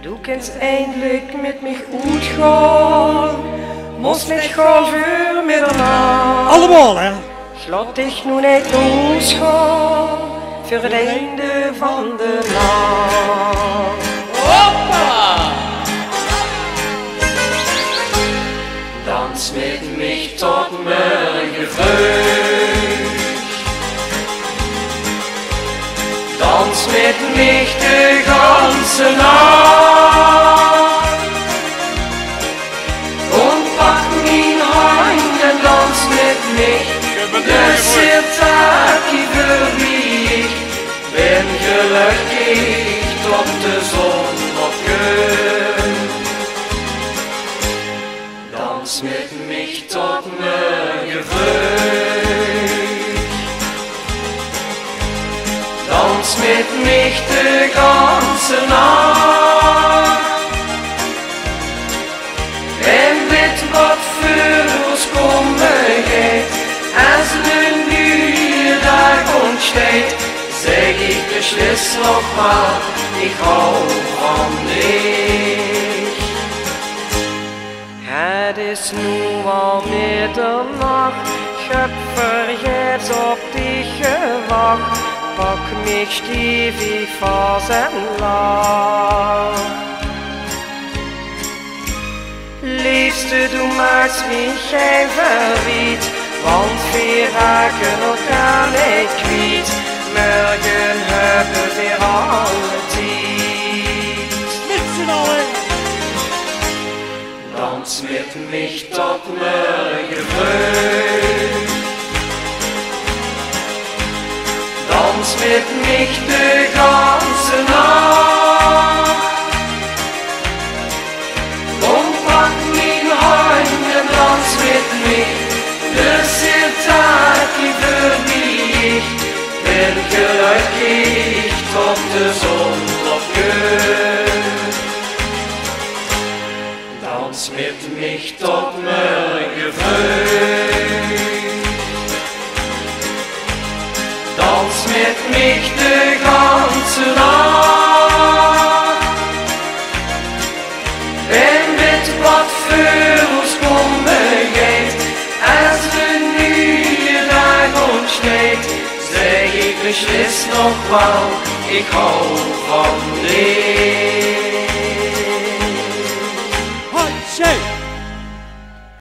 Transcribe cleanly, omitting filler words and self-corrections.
Du kannst eindelijk met mich uitgaan, moest niet gaan voor middernacht. Allemaal, hè? Ik laat dich nu niet losgaan, voor het einde van de nacht. Hoppa! Dans mit mich tot morgen früh. Dans mit mich die ganze Nacht. Und pack mein Hand und dans mit mich. Das ist Tag für mich. Bin glücklich, tot de Sonne aufgeht. Dans mit mich tot morgen früh. Dans mit mich die ganze Nacht. Wenn mit wat für uns kommen geht, als nun neue Tag und steht, sag ich beschluss noch mal, ich hau von dich. Het is nu al middernacht, ik heb vergeet op dich gewacht. Pak mich stiefig vor zijn lach. Liefste, du machst mich even wiet, want wir raken elkaar niet kwijt. Morgen hebben wir alle tijd. Met z'n allen. Dans mit mich tot morgen früh. Dans mit mich die ganze Nacht. Und pack mein Hand und dans mit mich. Das ist Tag für mich. Bin glücklich, tot de Sonne aufgeht. Dans mit mich tot morgen früh. Dans mit mich die ganze Nacht. Wenn mit wat für uns kommen geht, als de neue Tag und steht, sag ich beschluss noch mal, ich hau von dir.